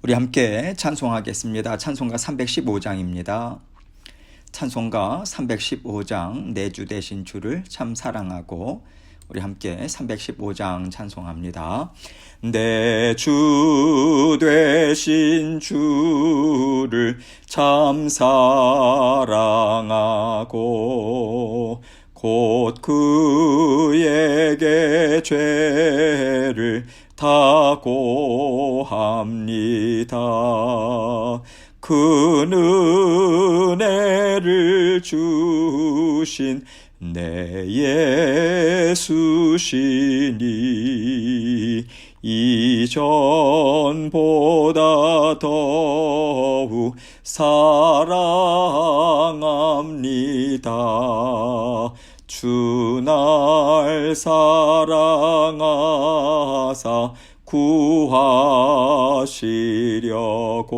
우리 함께 찬송하겠습니다. 찬송가 315장입니다. 찬송가 315장 내 주 되신 주를 참 사랑하고, 우리 함께 315장 찬송합니다. 내 주 되신 주를 참 사랑하고 곧 그에게 죄를 다 고합니다. 그 은혜를 주신 내 예수시니 이전보다 더욱 사랑합니다. 주 날 사랑하사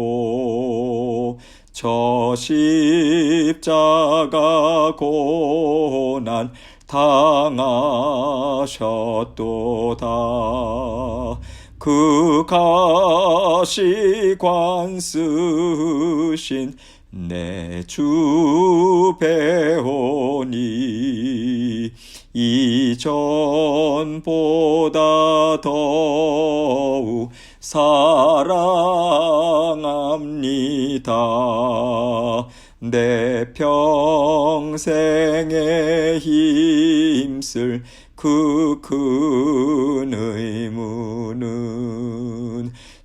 구하시려고 저 십자가 고난 당하셨도다. 그 가시관 쓰신 내 주 배우니 이전보다 더욱 사랑합니다. 내 평생에 힘쓸 그 큰 의무는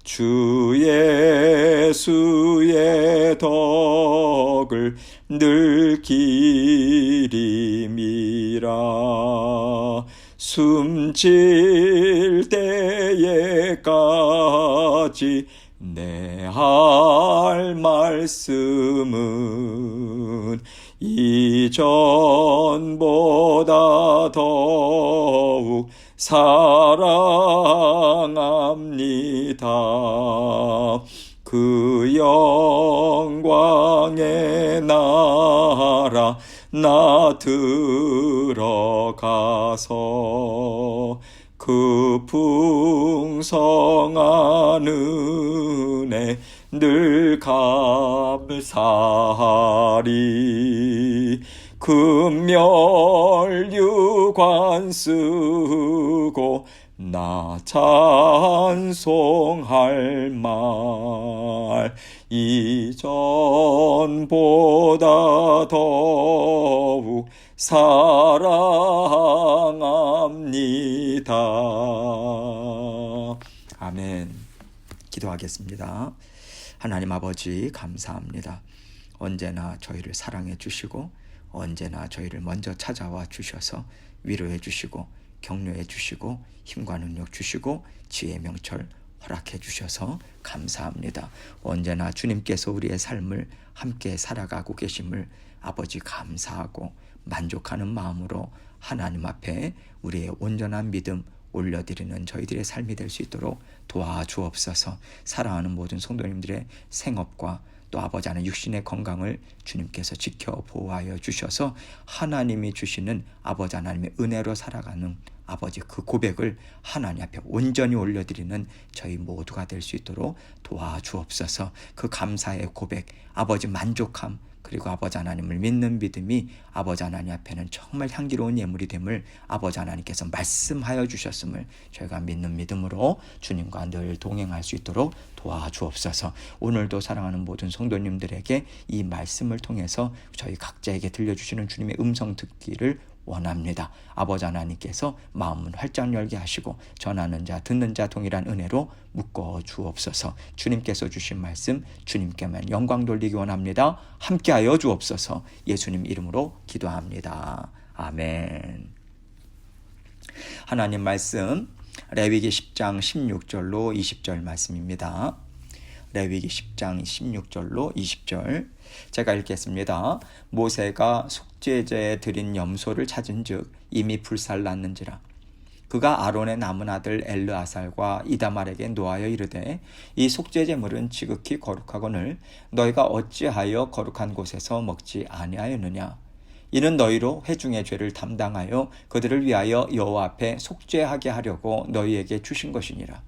주 예수의 덕을 늘 기림이라. 숨질 때에까지 내 할 말씀은 이전보다 더욱 사랑합니다. 그 영광의 나라 나 들어가서 그 풍성한 은혜 늘 감사하리. 금멸류관 쓰고 나 찬송할 말 이전보다 더욱 사랑합니다. 아멘. 기도하겠습니다. 하나님 아버지 감사합니다. 언제나 저희를 사랑해 주시고 언제나 저희를 먼저 찾아와 주셔서 위로해 주시고 격려해 주시고 힘과 능력 주시고 지혜의 명철 허락해 주셔서 감사합니다. 언제나 주님께서 우리의 삶을 함께 살아가고 계심을 아버지 감사하고 만족하는 마음으로 하나님 앞에 우리의 온전한 믿음 올려드리는 저희들의 삶이 될 수 있도록 도와주옵소서. 사랑하는 모든 성도님들의 생업과 또 아버지 하나님 육신의 건강을 주님께서 지켜 보호하여 주셔서 하나님이 주시는 아버지 하나님의 은혜로 살아가는 아버지 그 고백을 하나님 앞에 온전히 올려드리는 저희 모두가 될 수 있도록 도와주옵소서. 그 감사의 고백, 아버지 만족함, 그리고 아버지 하나님을 믿는 믿음이 아버지 하나님 앞에는 정말 향기로운 예물이 됨을 아버지 하나님께서 말씀하여 주셨음을 저희가 믿는 믿음으로 주님과 늘 동행할 수 있도록 도와주옵소서. 오늘도 사랑하는 모든 성도님들에게 이 말씀을 통해서 저희 각자에게 들려주시는 주님의 음성 듣기를 원합니다. 아버지 하나님께서 마음을 활짝 열게 하시고 전하는 자 듣는 자 동일한 은혜로 묶어 주옵소서. 주님께서 주신 말씀 주님께만 영광 돌리기 원합니다. 함께하여 주옵소서. 예수님 이름으로 기도합니다. 아멘. 하나님 말씀 레위기 10장 16절로 20절 말씀입니다. 레위기 10장 16절로 20절 제가 읽겠습니다. 모세가 속죄제에 드린 염소를 찾은즉 이미 불살났는지라. 그가 아론의 남은 아들 엘르아살과 이다말에게 노하여 이르되 이 속죄제물은 지극히 거룩하거늘 너희가 어찌하여 거룩한 곳에서 먹지 아니하였느냐. 이는 너희로 회중의 죄를 담당하여 그들을 위하여 여호와 앞에 속죄하게 하려고 너희에게 주신 것이니라.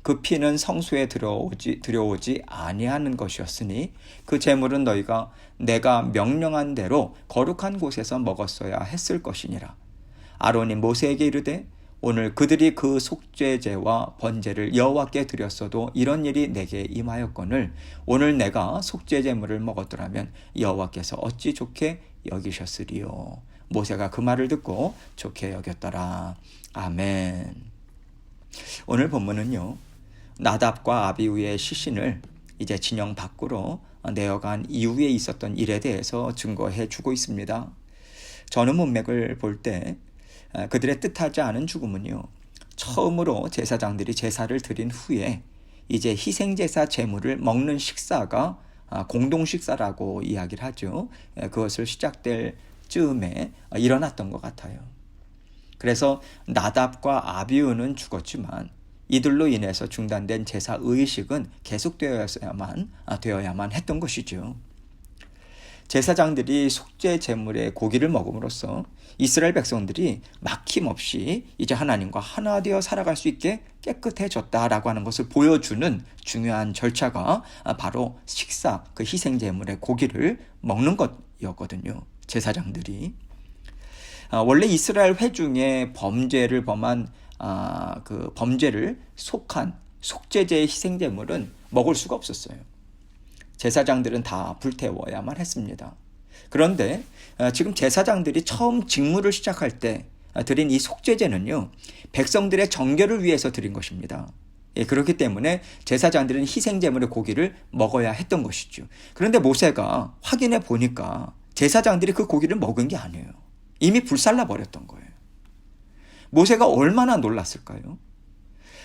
그 피는 성소에 들여오지 아니하는 것이었으니 그 제물은 너희가 내가 명령한 대로 거룩한 곳에서 먹었어야 했을 것이니라. 아론이 모세에게 이르되 오늘 그들이 그 속죄제와 번제를 여호와께 드렸어도 이런 일이 내게 임하였거늘 오늘 내가 속죄제물을 먹었더라면 여호와께서 어찌 좋게 여기셨으리요. 모세가 그 말을 듣고 좋게 여겼더라. 아멘. 오늘 본문은요, 나답과 아비후의 시신을 이제 진영 밖으로 내어간 이후에 있었던 일에 대해서 증거해 주고 있습니다. 전후 문맥을 볼 때 그들의 뜻하지 않은 죽음은요, 처음으로 제사장들이 제사를 드린 후에 이제 희생제사 제물을 먹는 식사가 공동식사라고 이야기를 하죠. 그것을 시작될 즈음에 일어났던 것 같아요. 그래서 나답과 아비후는 죽었지만 이들로 인해서 중단된 제사 의식은 계속되어야만 했던 것이죠. 제사장들이 속죄 제물의 고기를 먹음으로써 이스라엘 백성들이 막힘없이 이제 하나님과 하나 되어 살아갈 수 있게 깨끗해졌다라고 하는 것을 보여주는 중요한 절차가 바로 식사, 그 희생 제물의 고기를 먹는 것이었거든요. 제사장들이 원래 이스라엘 회중의 범죄를 범한 그 범죄를 속한 속죄제의 희생 제물은 먹을 수가 없었어요. 제사장들은 다 불태워야만 했습니다. 그런데 지금 제사장들이 처음 직무를 시작할 때 드린 이 속죄제는요, 백성들의 정결을 위해서 드린 것입니다. 그렇기 때문에 제사장들은 희생제물의 고기를 먹어야 했던 것이죠. 그런데 모세가 확인해 보니까 제사장들이 그 고기를 먹은 게 아니에요. 이미 불살라 버렸던 거예요. 모세가 얼마나 놀랐을까요?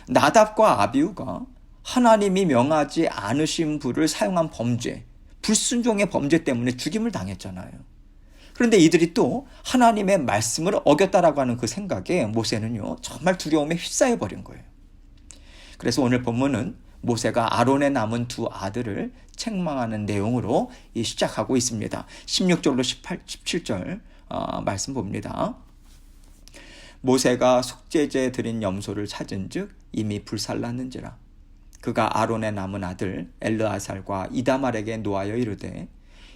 나답과 아비후가 하나님이 명하지 않으신 불을 사용한 범죄, 불순종의 범죄 때문에 죽임을 당했잖아요. 그런데 이들이 또 하나님의 말씀을 어겼다라고 하는 그 생각에 모세는요, 정말 두려움에 휩싸여 버린 거예요. 그래서 오늘 본문은 모세가 아론의 남은 두 아들을 책망하는 내용으로 시작하고 있습니다. 16절로 17절 말씀 봅니다. 모세가 속죄제 드린 염소를 찾은즉 이미 불살랐는지라. 그가 아론의 남은 아들 엘르아살과 이다말에게 노하여 이르되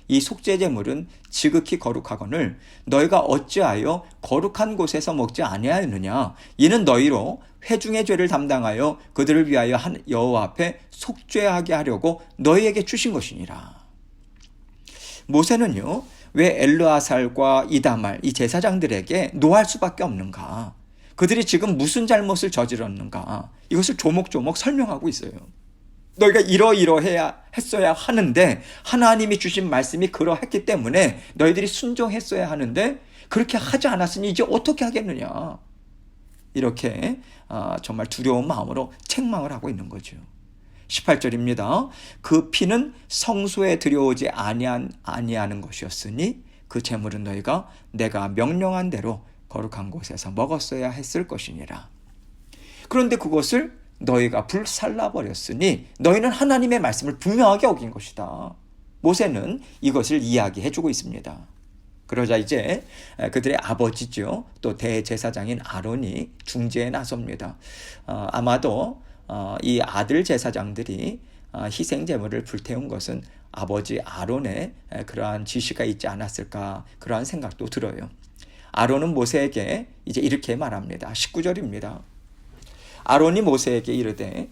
이 속죄제물은 지극히 거룩하거늘 너희가 어찌하여 거룩한 곳에서 먹지 아니하였느냐. 이는 너희로 회중의 죄를 담당하여 그들을 위하여 여호와 앞에 속죄하게 하려고 너희에게 주신 것이니라. 모세는요, 왜 엘르아살과 이다말 이 제사장들에게 노할 수밖에 없는가? 그들이 지금 무슨 잘못을 저질렀는가? 이것을 조목조목 설명하고 있어요. 너희가 이러이러해야 했어야 하는데 하나님이 주신 말씀이 그러했기 때문에 너희들이 순종했어야 하는데 그렇게 하지 않았으니 이제 어떻게 하겠느냐? 이렇게 정말 두려운 마음으로 책망을 하고 있는 거죠. 18절입니다. 그 피는 성소에 들여오지 아니하는 것이었으니 그 제물은 너희가 내가 명령한 대로 거룩한 곳에서 먹었어야 했을 것이니라. 그런데 그것을 너희가 불살라 버렸으니 너희는 하나님의 말씀을 분명하게 어긴 것이다. 모세는 이것을 이야기해주고 있습니다. 그러자 이제 그들의 아버지죠, 또 대제사장인 아론이 중재에 나섭니다. 아마도 이 아들 제사장들이 희생 제물을 불태운 것은 아버지 아론의 그러한 지시가 있지 않았을까, 그러한 생각도 들어요. 아론은 모세에게 이제 이렇게 말합니다. 19절입니다. 아론이 모세에게 이르되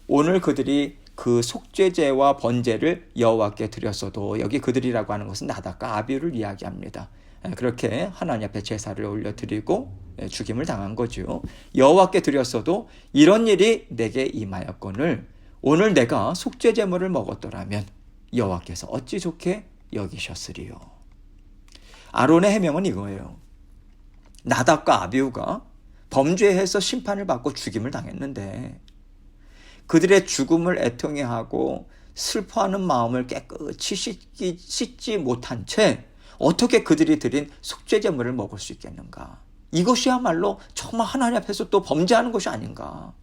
오늘 그들이 그 속죄제와 번제를 여호와께 드렸어도, 여기 그들이라고 하는 것은 나답과 아비후를 이야기합니다. 그렇게 하나님 앞에 제사를 올려드리고 죽임을 당한 거죠. 여호와께 드렸어도 이런 일이 내게 임하였거늘 오늘 내가 속죄제물을 먹었더라면 여호와께서 어찌 좋게 여기셨으리요. 아론의 해명은 이거예요. 나답과 아비후가 범죄해서 심판을 받고 죽임을 당했는데 그들의 죽음을 애통해하고 슬퍼하는 마음을 깨끗이 씻지 못한 채 어떻게 그들이 드린 속죄제물을 먹을 수 있겠는가? 이것이야말로 정말 하나님 앞에서 또 범죄하는 것이 아닌가?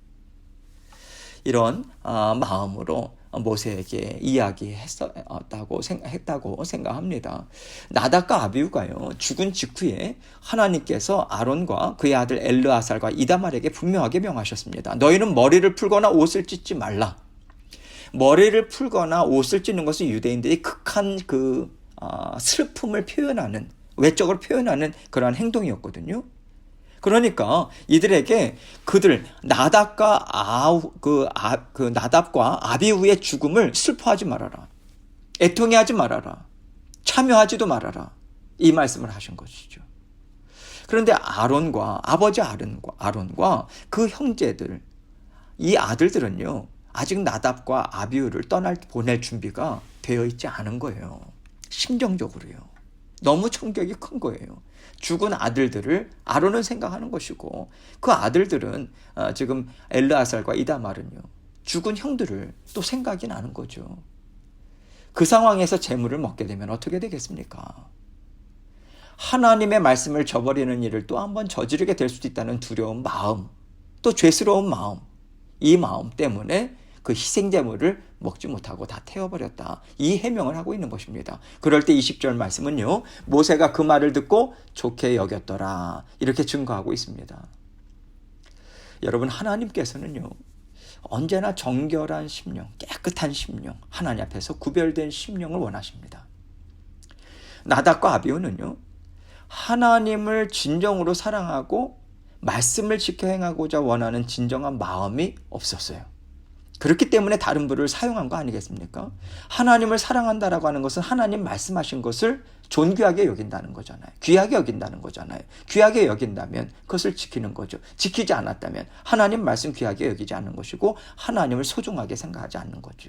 이런 마음으로 모세에게 이야기했다고 생각합니다. 나답과 아비후가요, 죽은 직후에 하나님께서 아론과 그의 아들 엘르아살과 이다말에게 분명하게 명하셨습니다. 너희는 머리를 풀거나 옷을 찢지 말라. 머리를 풀거나 옷을 찢는 것은 유대인들이 극한 슬픔을 표현하는, 외적으로 표현하는 그러한 행동이었거든요. 그러니까 이들에게 나답과 아비후의 죽음을 슬퍼하지 말아라. 애통해하지 말아라. 참여하지도 말아라. 이 말씀을 하신 것이죠. 그런데 아버지 아론과 그 형제들, 이 아들들은요, 아직 나답과 아비후를 보낼 준비가 되어 있지 않은 거예요. 심정적으로요. 너무 충격이 큰 거예요. 죽은 아들들을 아론은 생각하는 것이고, 그 아들들은 지금 엘르아살과 이다말은요, 죽은 형들을 또 생각이 나는 거죠. 그 상황에서 재물을 먹게 되면 어떻게 되겠습니까? 하나님의 말씀을 저버리는 일을 또 한번 저지르게 될 수도 있다는 두려운 마음, 또 죄스러운 마음, 이 마음 때문에 그 희생제물을 먹지 못하고 다 태워버렸다. 이 해명을 하고 있는 것입니다. 그럴 때 20절 말씀은요, 모세가 그 말을 듣고 좋게 여겼더라. 이렇게 증거하고 있습니다. 여러분, 하나님께서는요, 언제나 정결한 심령, 깨끗한 심령, 하나님 앞에서 구별된 심령을 원하십니다. 나답과 아비후는요, 하나님을 진정으로 사랑하고 말씀을 지켜 행하고자 원하는 진정한 마음이 없었어요. 그렇기 때문에 다른 불을 사용한 거 아니겠습니까? 하나님을 사랑한다라고 하는 것은 하나님 말씀하신 것을 존귀하게 여긴다는 거잖아요. 귀하게 여긴다는 거잖아요. 귀하게 여긴다면 그것을 지키는 거죠. 지키지 않았다면 하나님 말씀 귀하게 여기지 않는 것이고 하나님을 소중하게 생각하지 않는 거죠.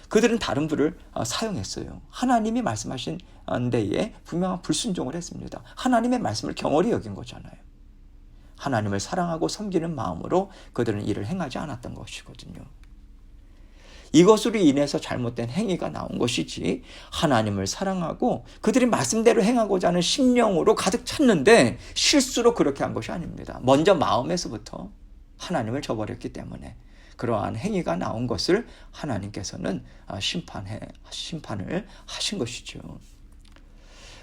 그들은 다른 불을 사용했어요. 하나님이 말씀하신 데에 분명한 불순종을 했습니다. 하나님의 말씀을 경홀히 여긴 거잖아요. 하나님을 사랑하고 섬기는 마음으로 그들은 일을 행하지 않았던 것이거든요. 이것으로 인해서 잘못된 행위가 나온 것이지, 하나님을 사랑하고 그들이 말씀대로 행하고자 하는 심령으로 가득 찼는데 실수로 그렇게 한 것이 아닙니다. 먼저 마음에서부터 하나님을 저버렸기 때문에 그러한 행위가 나온 것을 하나님께서는 심판을 하신 것이죠.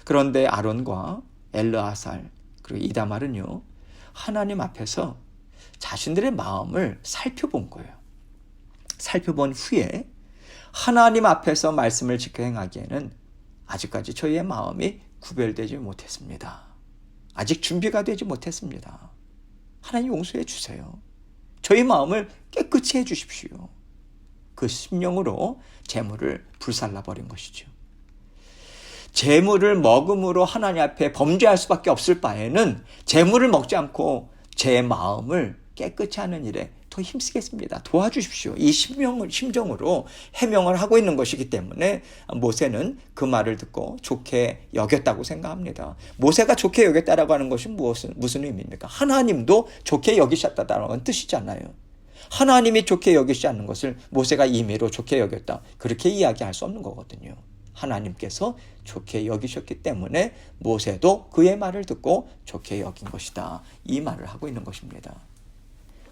그런데 아론과 엘르아살 그리고 이다말은요, 하나님 앞에서 자신들의 마음을 살펴본 거예요. 살펴본 후에 하나님 앞에서 말씀을 지켜 행하기에는 아직까지 저희의 마음이 구별되지 못했습니다. 아직 준비가 되지 못했습니다. 하나님 용서해 주세요. 저희 마음을 깨끗이 해 주십시오. 그 심령으로 재물을 불살라 버린 것이죠. 재물을 먹음으로 하나님 앞에 범죄할 수밖에 없을 바에는 재물을 먹지 않고 제 마음을 깨끗이 하는 일에 더 힘쓰겠습니다. 도와주십시오. 이 심정으로 해명을 하고 있는 것이기 때문에 모세는 그 말을 듣고 좋게 여겼다고 생각합니다. 모세가 좋게 여겼다라고 하는 것이 무슨 의미입니까? 하나님도 좋게 여기셨다라는 뜻이잖아요. 하나님이 좋게 여기지 않는 것을 모세가 임의로 좋게 여겼다, 그렇게 이야기할 수 없는 거거든요. 하나님께서 좋게 여기셨기 때문에 모세도 그의 말을 듣고 좋게 여긴 것이다, 이 말을 하고 있는 것입니다.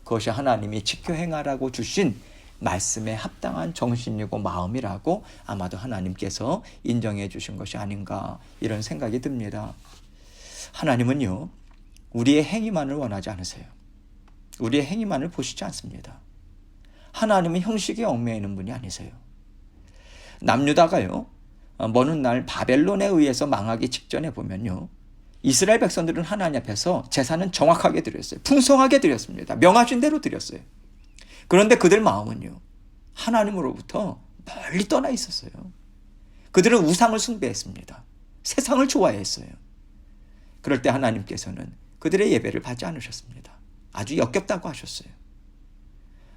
그것이 하나님이 지켜 행하라고 주신 말씀에 합당한 정신이고 마음이라고 아마도 하나님께서 인정해 주신 것이 아닌가, 이런 생각이 듭니다. 하나님은요, 우리의 행위만을 원하지 않으세요. 우리의 행위만을 보시지 않습니다. 하나님은 형식에 얽매이는 분이 아니세요. 남유다가요, 먼 훗날 바벨론에 의해서 망하기 직전에 보면요, 이스라엘 백성들은 하나님 앞에서 제사는 정확하게 드렸어요. 풍성하게 드렸습니다. 명하신 대로 드렸어요. 그런데 그들 마음은요, 하나님으로부터 멀리 떠나 있었어요. 그들은 우상을 숭배했습니다. 세상을 좋아했어요. 그럴 때 하나님께서는 그들의 예배를 받지 않으셨습니다. 아주 역겹다고 하셨어요.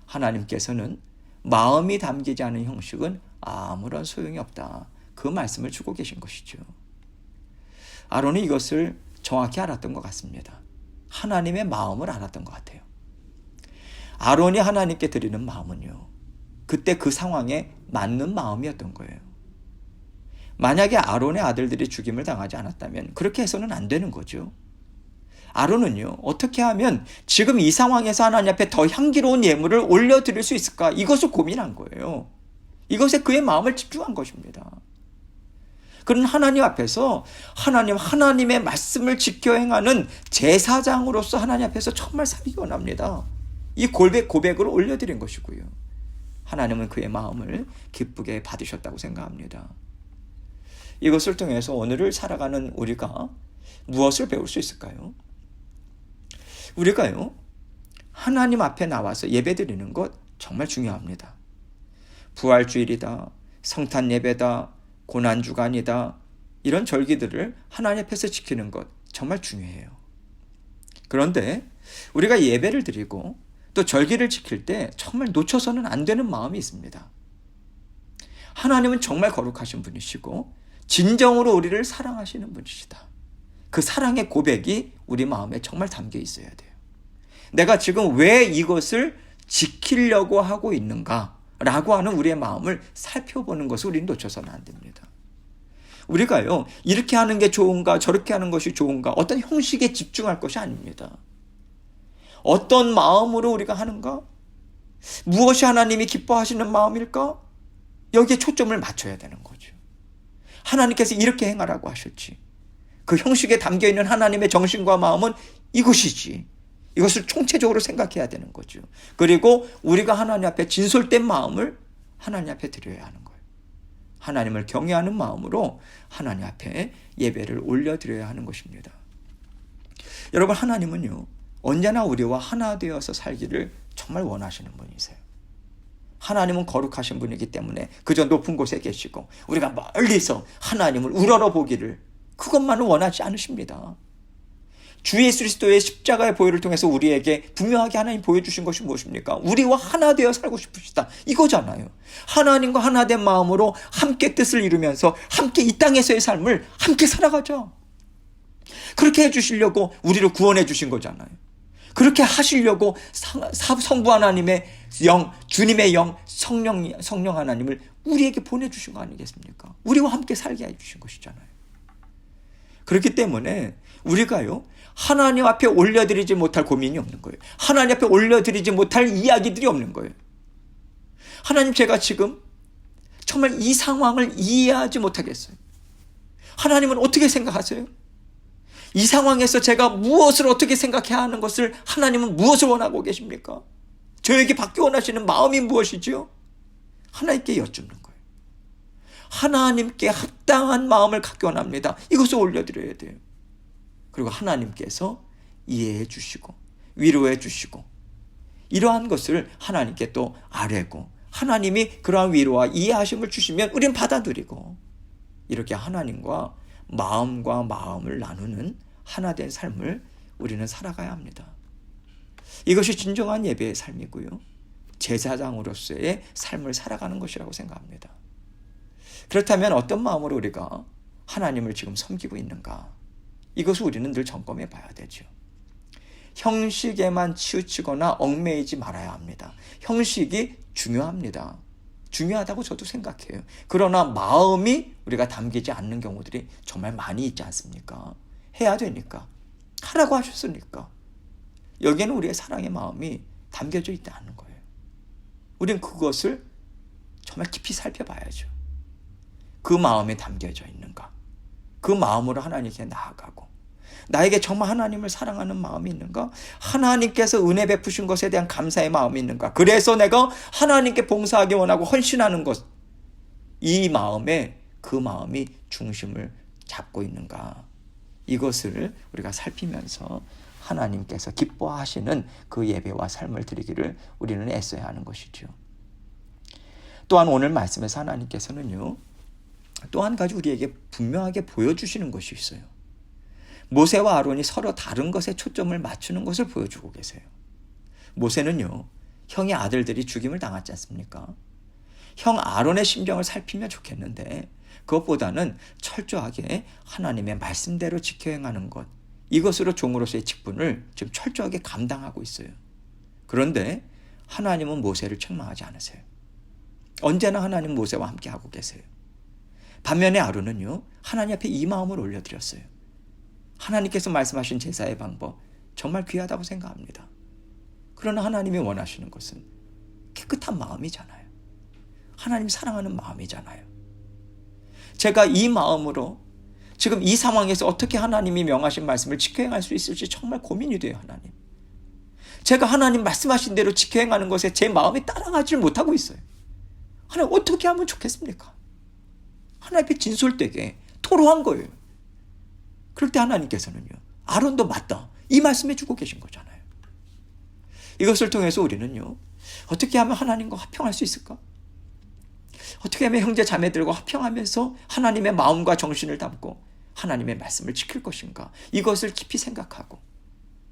하나님께서는 마음이 담기지 않은 형식은 아무런 소용이 없다, 그 말씀을 주고 계신 것이죠. 아론이 이것을 정확히 알았던 것 같습니다. 하나님의 마음을 알았던 것 같아요. 아론이 하나님께 드리는 마음은요, 그때 그 상황에 맞는 마음이었던 거예요. 만약에 아론의 아들들이 죽임을 당하지 않았다면 그렇게 해서는 안 되는 거죠. 아론은요, 어떻게 하면 지금 이 상황에서 하나님 앞에 더 향기로운 예물을 올려드릴 수 있을까? 이것을 고민한 거예요. 이것에 그의 마음을 집중한 것입니다. 그는 하나님 앞에서 하나님의 말씀을 지켜 행하는 제사장으로서 하나님 앞에서 정말 살기 원합니다. 이 고백을 올려드린 것이고요. 하나님은 그의 마음을 기쁘게 받으셨다고 생각합니다. 이것을 통해서 오늘을 살아가는 우리가 무엇을 배울 수 있을까요? 우리가요, 하나님 앞에 나와서 예배드리는 것 정말 중요합니다. 부활주일이다, 성탄 예배다, 고난주간이다, 이런 절기들을 하나님 앞에서 지키는 것 정말 중요해요. 그런데 우리가 예배를 드리고 또 절기를 지킬 때 정말 놓쳐서는 안 되는 마음이 있습니다. 하나님은 정말 거룩하신 분이시고 진정으로 우리를 사랑하시는 분이시다. 그 사랑의 고백이 우리 마음에 정말 담겨 있어야 돼요. 내가 지금 왜 이것을 지키려고 하고 있는가? 라고 하는 우리의 마음을 살펴보는 것을 우리는 놓쳐서는 안 됩니다. 우리가요, 이렇게 하는 게 좋은가, 저렇게 하는 것이 좋은가, 어떤 형식에 집중할 것이 아닙니다. 어떤 마음으로 우리가 하는가? 무엇이 하나님이 기뻐하시는 마음일까? 여기에 초점을 맞춰야 되는 거죠. 하나님께서 이렇게 행하라고 하셨지. 그 형식에 담겨있는 하나님의 정신과 마음은 이것이지. 이것을 총체적으로 생각해야 되는 거죠. 그리고 우리가 하나님 앞에 진솔된 마음을 하나님 앞에 드려야 하는 거예요. 하나님을 경외하는 마음으로 하나님 앞에 예배를 올려드려야 하는 것입니다. 여러분, 하나님은요, 언제나 우리와 하나 되어서 살기를 정말 원하시는 분이세요. 하나님은 거룩하신 분이기 때문에 그저 높은 곳에 계시고 우리가 멀리서 하나님을 우러러 보기를, 그것만은 원하지 않으십니다. 주 예수 그리스도의 십자가의 보혈을 통해서 우리에게 분명하게 하나님 보여주신 것이 무엇입니까? 우리와 하나 되어 살고 싶으시다, 이거잖아요. 하나님과 하나 된 마음으로 함께 뜻을 이루면서 함께 이 땅에서의 삶을 함께 살아가죠. 그렇게 해주시려고 우리를 구원해 주신 거잖아요. 그렇게 하시려고 성부 하나님의 영, 주님의 영, 성령 하나님을 우리에게 보내주신 거 아니겠습니까? 우리와 함께 살게 해주신 것이잖아요. 그렇기 때문에 우리가요, 하나님 앞에 올려드리지 못할 고민이 없는 거예요. 하나님 앞에 올려드리지 못할 이야기들이 없는 거예요. 하나님, 제가 지금 정말 이 상황을 이해하지 못하겠어요. 하나님은 어떻게 생각하세요? 이 상황에서 제가 무엇을 어떻게 생각해야 하는 것을 하나님은 무엇을 원하고 계십니까? 저에게 받기 원하시는 마음이 무엇이지요? 하나님께 여쭙는 거예요. 하나님께 합당한 마음을 갖기 원합니다. 이것을 올려드려야 돼요. 그리고 하나님께서 이해해 주시고 위로해 주시고 이러한 것을 하나님께 또 아뢰고, 하나님이 그러한 위로와 이해하심을 주시면 우리는 받아들이고, 이렇게 하나님과 마음과 마음을 나누는 하나된 삶을 우리는 살아가야 합니다. 이것이 진정한 예배의 삶이고요, 제사장으로서의 삶을 살아가는 것이라고 생각합니다. 그렇다면 어떤 마음으로 우리가 하나님을 지금 섬기고 있는가? 이것을 우리는 늘 점검해 봐야 되죠. 형식에만 치우치거나 얽매이지 말아야 합니다. 형식이 중요합니다. 중요하다고 저도 생각해요. 그러나 마음이 우리가 담기지 않는 경우들이 정말 많이 있지 않습니까? 해야 되니까, 하라고 하셨으니까. 여기에는 우리의 사랑의 마음이 담겨져 있지 않는 거예요. 우리는 그것을 정말 깊이 살펴봐야죠. 그 마음이 담겨져 있는가? 그 마음으로 하나님께 나아가고, 나에게 정말 하나님을 사랑하는 마음이 있는가? 하나님께서 은혜 베푸신 것에 대한 감사의 마음이 있는가? 그래서 내가 하나님께 봉사하기 원하고 헌신하는 것, 이 마음에 그 마음이 중심을 잡고 있는가? 이것을 우리가 살피면서 하나님께서 기뻐하시는 그 예배와 삶을 드리기를 우리는 애써야 하는 것이죠. 또한 오늘 말씀에서 하나님께서는요, 또 한 가지 우리에게 분명하게 보여주시는 것이 있어요. 모세와 아론이 서로 다른 것에 초점을 맞추는 것을 보여주고 계세요. 모세는요, 형의 아들들이 죽임을 당하지 않습니까? 형 아론의 심정을 살피면 좋겠는데, 그것보다는 철저하게 하나님의 말씀대로 지켜 행하는 것, 이것으로 종으로서의 직분을 지금 철저하게 감당하고 있어요. 그런데 하나님은 모세를 책망하지 않으세요. 언제나 하나님 모세와 함께 하고 계세요. 반면에 아론은요, 하나님 앞에 이 마음을 올려드렸어요. 하나님께서 말씀하신 제사의 방법 정말 귀하다고 생각합니다. 그러나 하나님이 원하시는 것은 깨끗한 마음이잖아요. 하나님 사랑하는 마음이잖아요. 제가 이 마음으로 지금 이 상황에서 어떻게 하나님이 명하신 말씀을 지켜 행할 수 있을지 정말 고민이 돼요. 하나님, 제가 하나님 말씀하신 대로 지켜 행하는 것에 제 마음이 따라가지 못하고 있어요. 하나님, 어떻게 하면 좋겠습니까? 하나님 앞에 진솔되게 토로한 거예요. 그럴 때 하나님께서는요, 아론도 맞다, 이 말씀해 주고 계신 거잖아요. 이것을 통해서 우리는요, 어떻게 하면 하나님과 화평할 수 있을까? 어떻게 하면 형제 자매들과 화평하면서 하나님의 마음과 정신을 담고 하나님의 말씀을 지킬 것인가? 이것을 깊이 생각하고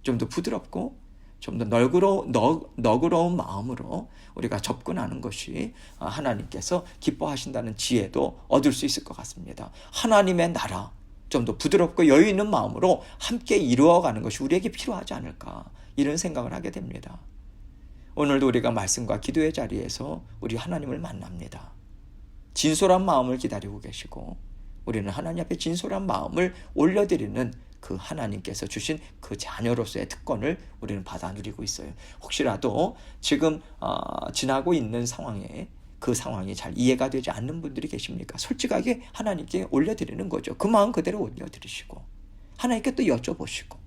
좀 더 부드럽고 좀 더 너그러운 마음으로 우리가 접근하는 것이 하나님께서 기뻐하신다는 지혜도 얻을 수 있을 것 같습니다. 하나님의 나라 좀 더 부드럽고 여유 있는 마음으로 함께 이루어가는 것이 우리에게 필요하지 않을까, 이런 생각을 하게 됩니다. 오늘도 우리가 말씀과 기도의 자리에서 우리 하나님을 만납니다. 진솔한 마음을 기다리고 계시고 우리는 하나님 앞에 진솔한 마음을 올려드리는 그 하나님께서 주신 그 자녀로서의 특권을 우리는 받아 누리고 있어요. 혹시라도 지금 지나고 있는 상황에 그 상황이 잘 이해가 되지 않는 분들이 계십니까? 솔직하게 하나님께 올려드리는 거죠. 그 마음 그대로 올려드리시고 하나님께 또 여쭤보시고,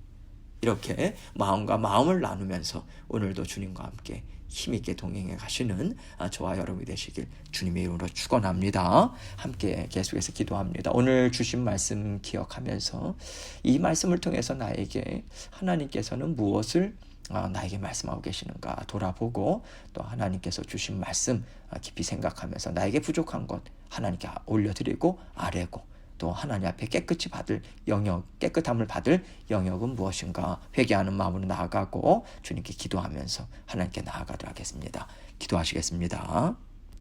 이렇게 마음과 마음을 나누면서 오늘도 주님과 함께 힘있게 동행해 가시는 저와 여러분이 되시길 주님의 이름으로 축원합니다. 함께 계속해서 기도합니다. 오늘 주신 말씀 기억하면서 이 말씀을 통해서 나에게 하나님께서는 무엇을 나에게 말씀하고 계시는가 돌아보고, 또 하나님께서 주신 말씀 깊이 생각하면서 나에게 부족한 것 하나님께 올려드리고 아뢰고, 또 하나님 앞에 깨끗함을 받을 영역은 무엇인가 회개하는 마음으로 나아가고 주님께 기도하면서 하나님께 나아가도록 하겠습니다. 기도하시겠습니다.